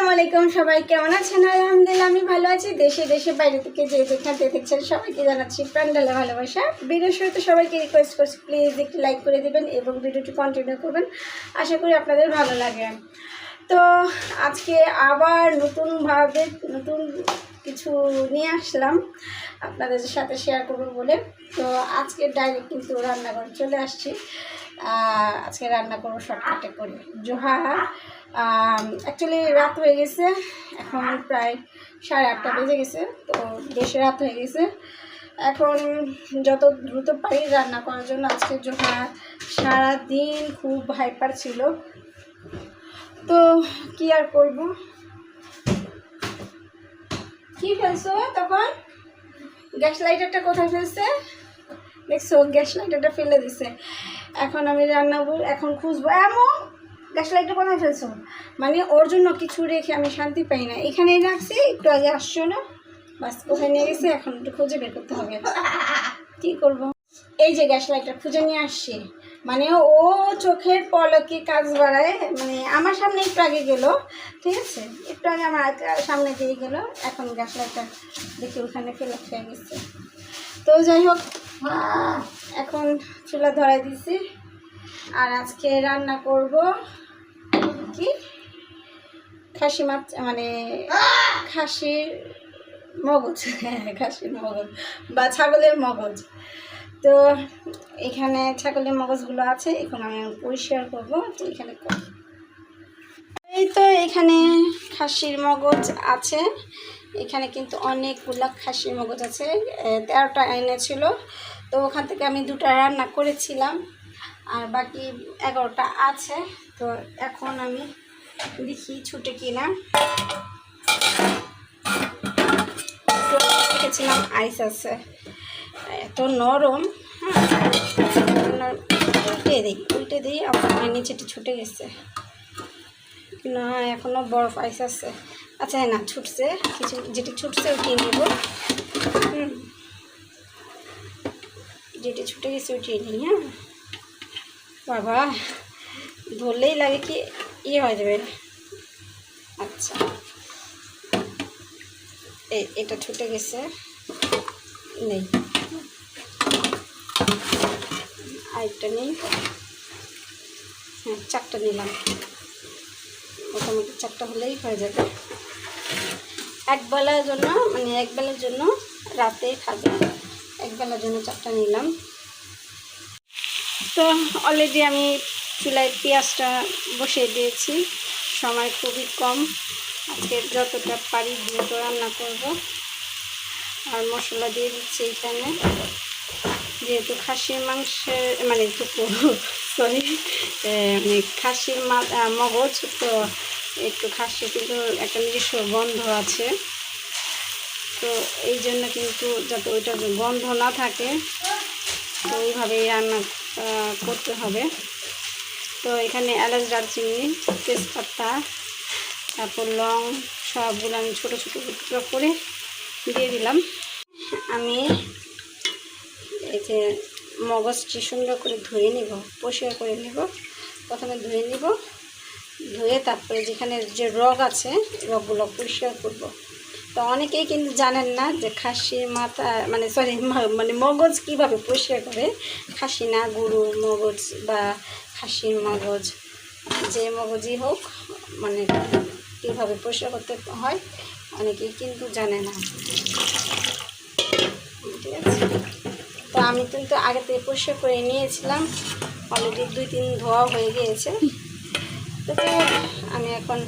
আসসালামু আলাইকুম সবাই কেমন আছেন? আলহামদুলিল্লাহ আমি ভালো আছি। দেশে দেশে বাইরে থেকে যে যেখানে দেখছেন সবাইকে জানাচ্ছি প্রাণঢালা ভালোবাসা। ভিডিওর শুরুতে সবাইকে রিকোয়েস্ট করছি প্লিজ একটু লাইক করে দিবেন এবং ভিডিওটি কন্টিনিউ করবেন। আশা করি আপনাদের ভালো লাগে। তো আজকে আবার নতুনভাবে নতুন কিছু নিয়ে আসলাম আপনাদের সাথে শেয়ার করব বলে। তো আজকে ডাইরেক্ট কিন্তু রান্নাঘরে চলে আসছি। আজকে রান্না করবো শর্টকাটে করে জোহা। অ্যাকচুয়ালি রাত হয়ে গেছে, এখন প্রায় 8:30 বেজে গেছে। তো বেশি রাত হয়ে গেছে, এখন যত দ্রুত পারি রান্না করার জন্য। আজকে জোহা সারাদিন খুব হাইপার ছিল, তো কি আর করব। কি ফেলছো তখন? গ্যাস লাইটারটা কোথায় ফেলছে দেখছো? গ্যাস লাইটারটা ফেলে দিছে। এখন আমি রান্না এখন খুঁজবো। এমন গ্যাস লাইটার কোথায় ফেলছো? মানে ওর জন্য কিছু রেখে আমি শান্তি পাই না। এখানেই রাখছি, একটু আগে আসছো না, বাস কোথায় নিয়ে গেছে এখন একটু খুঁজে বের করতে হবে। কি করব? এই যে গ্যাস লাইটার খুঁজে নিয়ে আসছি। মানে ও চোখের পলকে কাজ বাড়ায়, মানে আমার সামনে একটু আগে গেল, ঠিক আছে, একটু আগে আমার সামনে দিয়ে গেল, এখন গ্যাস লাইটার দেখি ওখানে ফেলে খেয়ে গেছে। তো যাই হোক, এখন চুলা ধরাই দিছি। আর আজকে রান্না করব কি খাসি মাছ, মানে খাসির মগজ, খাসির মগজ বা ছাগলের মগজ। তো এখানে ছাগলের মগজগুলো আছে, এখন আমি পরিষ্কার করব। তো এখানে এই তো এখানে খাসির মগজ আছে। এখানে কিন্তু অনেকগুলা খাসির মগজ আছে, 13টা এনেছিল। তো ওখান থেকে আমি 2টা রান্না করেছিলাম, আর বাকি 11টা আছে। তো এখন আমি দেখি ছুটে কিনা। রেখেছিলাম আইস আছে, এত নরম। হ্যাঁ, উল্টে দিই আমার নিচেটি ছুটে গেছে না, এখনও বরফ আইস আছে। আচ্ছা না, ছুটছে কিছু, যেটি ছুটছে ওটি নেব। যেটি ছুটে গেছে ওটি নিই। হ্যাঁ বাবা, ধরলেই লাগে কি হয়ে যাবে। আচ্ছা, এটা ছুটে গেছে, নেই, আরেকটা নেই। হ্যাঁ, 4টা নিলাম, মোটামুটি 4টা হলেই হয়ে যাবে একবেলার জন্য, মানে একবেলার জন্য, রাতে খাবে একবেলার জন্য 4টা নিলাম। তো অলরেডি আমি চুলায় পেঁয়াজটা বসিয়ে দিয়েছি, সময় খুবই কম, আজকে যতটা পারি দ্রুত রান্না করব। আর মশলা দিয়ে দিচ্ছি এখানে, যেহেতু খাসির মাংসের মানে সরি মানে খাসির মগজ, তো একটু খাসির কিন্তু একটা নিজস্ব গন্ধ আছে। তো এই জন্য কিন্তু যাতে ওইটা গন্ধ না থাকে, তো ওইভাবেই রান্না করতে হবে। তো এখানে এলাচ, দারচিনি, তেজপাতা, তারপর লং, সবগুলো আমি ছোটো ছোটো টুকরো করে দিয়ে দিলাম। আমি এই যে মগজটি সুন্দর করে ধুয়ে নিব, পরিষ্কার করে নিব। প্রথমে ধুয়ে নিব, ধুয়ে তারপরে যেখানে যে রগ আছে রগগুলো পরিষ্কার করব। তো অনেকেই কিন্তু জানেন না যে খাসির মাথা মানে মগজ কিভাবে পরিষ্কার করে। খাসি না, গরু মগজ বা খাসির মগজ, যে মগজই হোক, মানে কীভাবে পরিষ্কার করতে হয় অনেকেই কিন্তু জানে না, ঠিক আছে। তো আমি কিন্তু আগে থেকে পরিষ্কার করে নিয়েছিলাম, অলরেডি 2-3 ধোয়া হয়ে গিয়েছে। তো আমি এখন,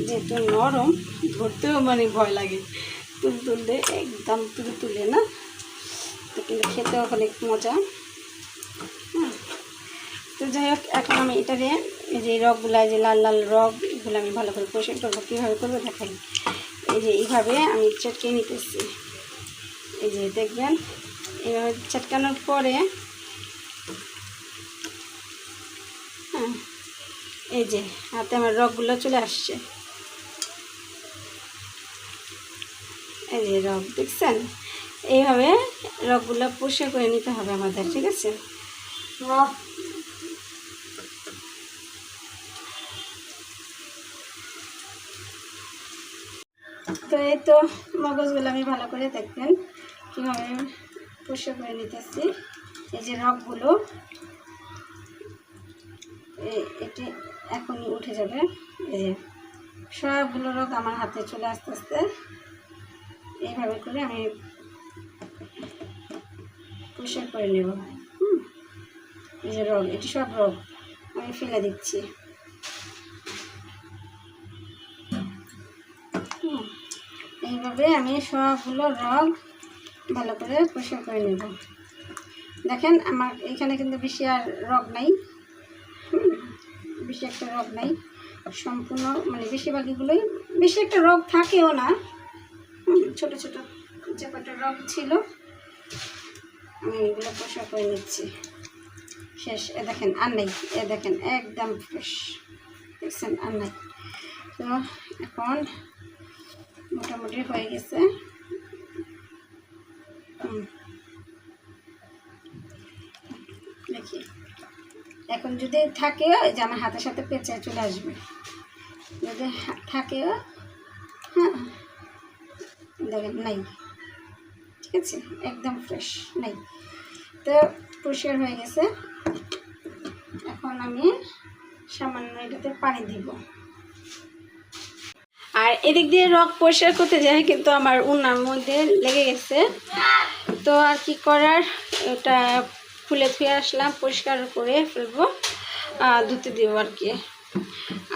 যেহেতু নরম, ধরতেও মানে ভয় লাগে, তুলতে একদম তুলে না, তো কিন্তু খেতেও অনেক মজা। তো যাই হোক, এখন আমি এটা দিয়ে এই যে রগগুলো, যে লাল লাল রগ, এগুলো আমি ভালো করে পরিষ্কার করবো। কীভাবে করবো দেখাই। এই যে এইভাবে আমি চটকে নিতেছি, এই যে দেখবেন এইভাবে চটকানোর পরে, হ্যাঁ, এই যে হাতে আমার রগগুলো চলে আসছে, এই যে রগ দেখছেন। এইভাবে রগগুলো পরিষ্কার করে নিতে হবে আমাদের, ঠিক আছে। তো এই তো মগজগুলো আমি ভালো করে দেখবেন কীভাবে পরিষ্কার করে নিতেছি। এই যে রগগুলো এটি এখনই উঠে যাবে। এই যে সবগুলো রগ আমার হাতে চলে আস্তে আস্তে এইভাবে করে আমি পরিষ্কার করে নেব। এই যে রগ, এটি সব রগ আমি ফেলে দিচ্ছি। এইভাবে আমি সবগুলো রগ ভালো করে পরিষ্কার করে নেব। দেখেন আমার এখানে কিন্তু বেশি আর রগ নাই, বেশি একটা রগ নাই, সম্পূর্ণ মানে বেশিরভাগগুলোই বেশি একটা রগ থাকেও না, ছোট ছোট যে কটা রগ ছিল আমি এগুলো পরিষ্কার করে নিচ্ছি। শেষ। এ দেখেন আর নেই, এ দেখেন একদম ফ্রেশ, দেখছেন আর নাই। তো এখন মোটামুটি হয়ে গেছে। দেখি এখন যদি থাকে যে আমার হাতের সাথে পেঁচায় চলে আসবে, যদি থাকে হ্যাঁ দেখেন নাই, ঠিক আছে একদম ফ্রেশ নাই। তো পরিষ্কার হয়ে গেছে। এখন আমি সামান্য এটাতে পানি দিব। আর এদিক দিয়ে রগ পরিষ্কার করতে যাই কিন্তু আমার উনার মধ্যে লেগে গেছে। তো আর কি করার, ওটা খুলে ধুয়ে আসলাম, পরিষ্কার করে ফেলবো, ধুতে দিব আর কি।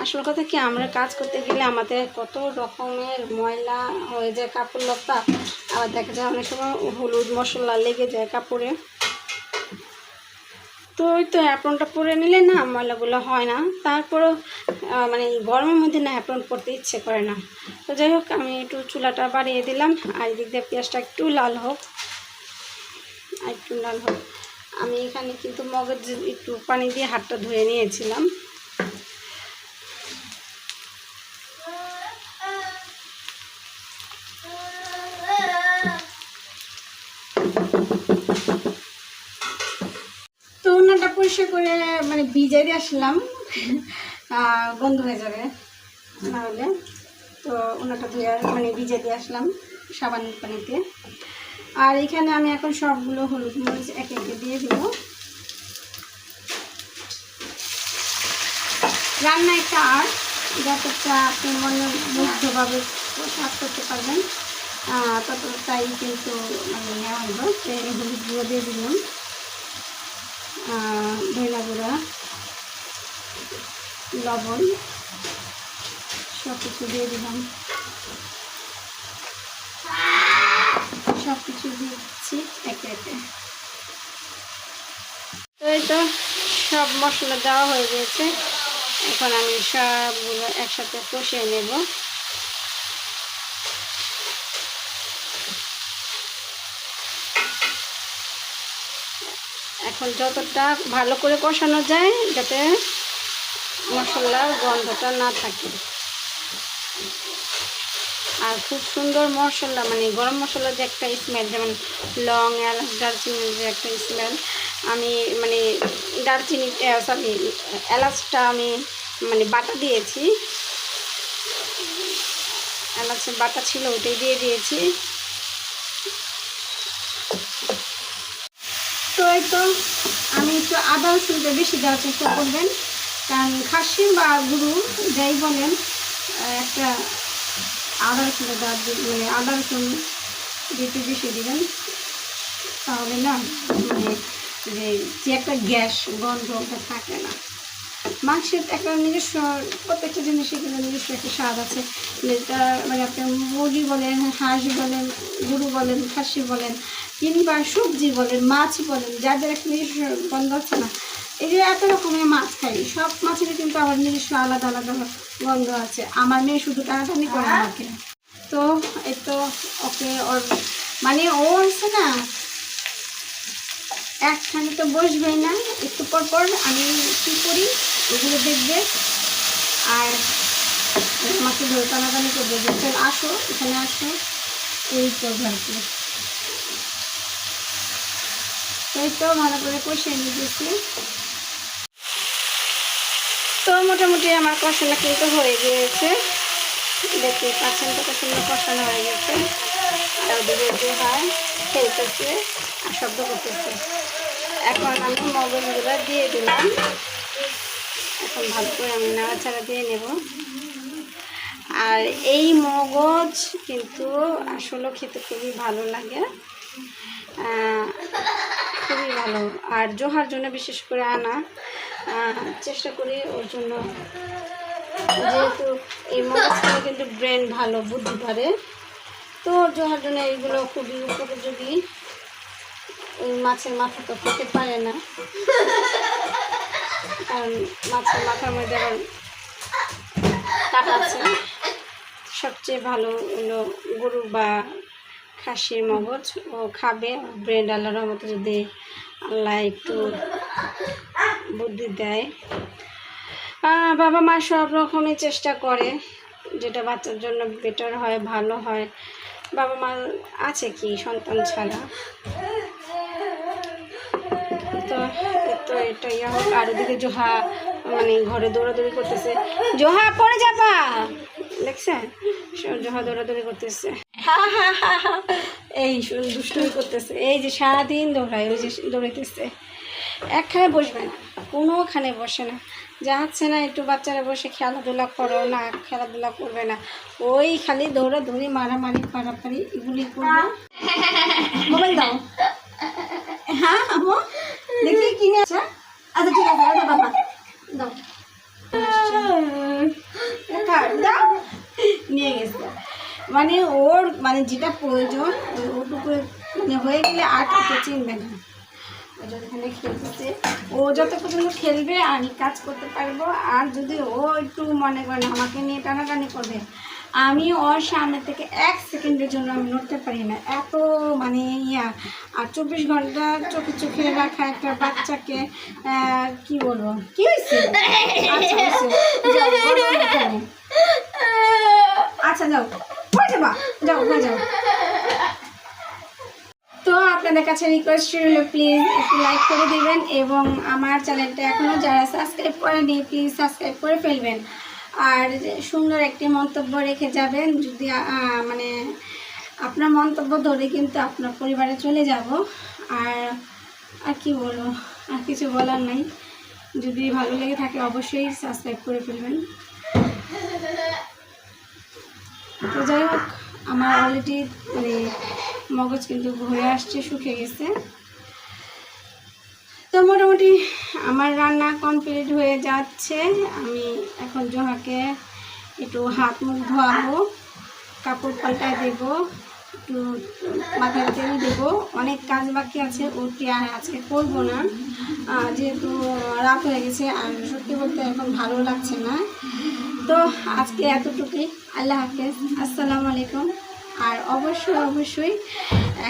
আসল কথা কি, আমরা কাজ করতে গেলে আমাদের কত রকমের ময়লা হয়ে যায় কাপড় লতা, আবার দেখা যায় অনেক সময় হলুদ মশলা লেগে যায় কাপড়ে। তো ওই তো অ্যাপ্রনটা পরে নিলে না ময়লাগুলো হয় না। তারপরেও মানে গরমের মধ্যে না অ্যাপ্রন পরতে ইচ্ছে করে না। তো যাই হোক আমি একটু চুলাটা বাড়িয়ে দিলাম, আর এদিক দিয়ে পেঁয়াজটা একটু লাল হোক, আর একটু লাল হোক। আমি এখানে কিন্তু মগজ একটু পানি দিয়ে হাতটা ধুয়ে নিয়েছিলাম। তো উনানটা পরিষ্কার করে মানে ভিজাই দিয়ে আসলাম, গন্ধ হয়ে যাবে না হলে। তো উনানটা ধুয়ে মানে ভিজে দিয়ে আসলাম সাবান পানিতে। আর এখানে আমি এখন সবগুলো হলুদ মরিচ একে একে দিয়ে দিব। রান্না একটা আর যতটা আপনি মনে মুগ্ধভাবে স্বাদ করতে পারবেন ততটাই কিন্তু মানে নেওয়া হলো। হলুদ গুঁড়ো দিয়ে দিলাম, ধনিয়া গুঁড়া, লবণ সব কিছু দিয়ে দিলাম, সব কিছু দিয়ে দিচ্ছি একে একে। তো এই তো সব মশলা দেওয়া হয়ে গেছে। এখন আমি সবগুলো একসাথে কষিয়ে নেব। এখন যতটা ভালো করে কষানো যায় যাতে মশলার গন্ধটা না থাকে। আর খুব সুন্দর মশলা, মানে গরম মশলার যে একটা স্মেল, যেমন লং, এলাচ, দারচিনির যে একটা স্মেল, আমি মানে দারচিনি সরি এলাচটা আমি মানে বাটা দিয়েছি, এলাচের বাটা ছিল ওটাই দিয়ে দিয়েছি। তো এই তো আমি একটু আদা রসুনটা বেশি দেওয়ার চেষ্টা করবেন, কারণ খাসি বা গরু যাই বলেন একটা আদা রসুনটা দেওয়ার মানে আদা রসুন যেটু বেশি দেবেন, তাহলে না মানে যে একটা গ্যাস গন্ধ ওটা থাকে না। মাংসের একটা নিজস্ব, প্রত্যেকটা জিনিসের কিন্তু নিজস্ব একটা স্বাদ আছে, যেটা মানে আপনি মুরগি বলেন, হাঁস বলেন, গরু বলেন, খাসি বলেন, কিংবা সবজি বলেন, মাছ বলেন, যাদের একটা নিজস্ব গন্ধ আছে না। এই যে এত রকমের মাছ খাই, সব মাছেরই কিন্তু আমার নিজস্ব আলাদা আলাদা গন্ধ আছে। আমার মেয়ে শুধু টানাটানি করে আমাকে। তো এই তো ওকে ওর মানে ও আছে না একখানে তো বসবেই না, একটু পর পর আমি কী করি ওগুলো দেখবে, আর আমাকে ধরে টানাটানি করবে যে চল আসো এখানে আসো, এই করবে আর কি। এই তো ভালো করে কষিয়ে নিয়েছি। তো মোটামুটি আমার কষানো কিন্তু হয়ে গিয়েছে। দেখতে পাচ্ছেন কত সুন্দর কষানো হয়ে গেছে। আর ওদিকে জোহা খেলতেছে আর শব্দ করতেছে। এখন আমি মগজগুলো দিয়ে দিলাম। এখন ভালো করে আমি নাড়াচাড়া দিয়ে নেব। আর এই মগজ কিন্তু আসলে খেতে খুবই ভালো লাগে, খুবই ভালো। আর জোহার জন্য বিশেষ করে আনা চেষ্টা করি ওর জন্য, যেহেতু এই মগজগুলো কিন্তু ব্রেন ভালো, বুদ্ধি পারে। তো জোহার জন্য এইগুলো খুবই উপযোগী। ওই মাছের মাথা তো খেতে পারে না, কারণ মাছের মাথার মধ্যে আবার টাকা আছে। সবচেয়ে ভালো হলো গরু বা খাসির মগজ, ও খাবে। ব্রেন আল্লাহর মতো যদি আল্লাহ একটু বুদ্ধি দেয়। বাবা মা সব রকমই চেষ্টা করে যেটা বাচ্চার জন্য বেটার হয়, ভালো হয়। বাবা মা আছে কি সন্তান ছাড়া। তো এটা ইয়া হোক। আর ওদিকে জোহা মানে ঘরে দৌড়াদৌড়ি করতেছে। জোহা পড়ে যাবা, দেখছেন জোহা দৌড়াদৌড়ি করতেছে। এই দুষ্টুমি করতেছে। এই যে সারাদিন দৌড়ায়, ওই যে দৌড়াইতেছে। একখানে বসবে না, কোনোখানে বসে না। যাচ্ছে না একটু বাচ্চারা বসে খেলাধুলা করো না, খেলাধুলা করবে না। ওই খালি দৌড়াদৌড়ি, মারামারি, পারাপারি এগুলি করবে। মোবাইল দাও। হ্যাঁ আমো দেখি কিনে আচ্ছা আচ্ছা ঠিক আছে বাবা দাও দাও। নিয়ে গেছে মানে ওর মানে যেটা প্রয়োজন ওটুকু মানে হয়ে গেলে আর কিছু চিনবে না। এখানে খেলতেছে, ও যত পর্যন্ত খেলবে আমি কাজ করতে পারবো। আর যদি ও একটু মনে করেন আমাকে নিয়ে টানাটানি করবে, আমি ওর সামনে থেকে 1 সেকেন্ডের জন্য আমি নড়তে পারি না, এত মানে ইয়া। আর 24 ঘন্টা চোখে চোখে রাখা একটা বাচ্চাকে কি বলবো, কি হয়েছে? আচ্ছা যাও পড়ে যাবা, যাও হয়ে যাও। তো আপনাদের কাছে রিকোয়েস্ট রইল প্লিজ একটু লাইক করে দিবেন, এবং আমার চ্যানেলটা এখনও যারা সাবস্ক্রাইব করেনি প্লিজ সাবস্ক্রাইব করে ফেলবেন। আর সুন্দর একটি মন্তব্য রেখে যাবেন। যদি মানে আপনার মন্তব্য ধরে কিন্তু আপনার পরিবারে চলে যাব। আর কি বলবো, আর কিছু বলার নাই। যদি ভালো লেগে থাকে অবশ্যই সাবস্ক্রাইব করে ফেলবেন। তো যাই হোক, আমার অলরেডি মানে মগজ কিন্তু হয়ে আসছে, শুকিয়ে গেছে। তো মোটামুটি আমার রান্না কমপ্লিট হয়ে যাচ্ছে। আমি এখন জোহাকে একটু হাত মুখ ধোয়াবো, কাপড় পাল্টায় দেবো, একটু মাথায় তেল দেবো। অনেক কাজ বাকি আছে, ওটি আর আজকে করবো না, যেহেতু রাত হয়ে গেছে। আর সত্যি বলতে এখন ভালো লাগছে না। তো আজকে এতটুকুই। আল্লাহ হাফেজ, আসসালামু আলাইকুম। আর অবশ্যই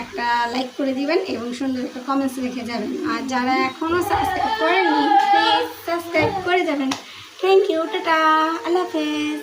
একটা লাইক করে দিবেন এবং সুন্দর একটা কমেন্টস লিখে যাবেন। আর যারা এখনও সাবস্ক্রাইব করেননি প্লিজ সাবস্ক্রাইব করে যাবেন। থ্যাংক ইউ, টাটা, আল্লাহ হাফেজ।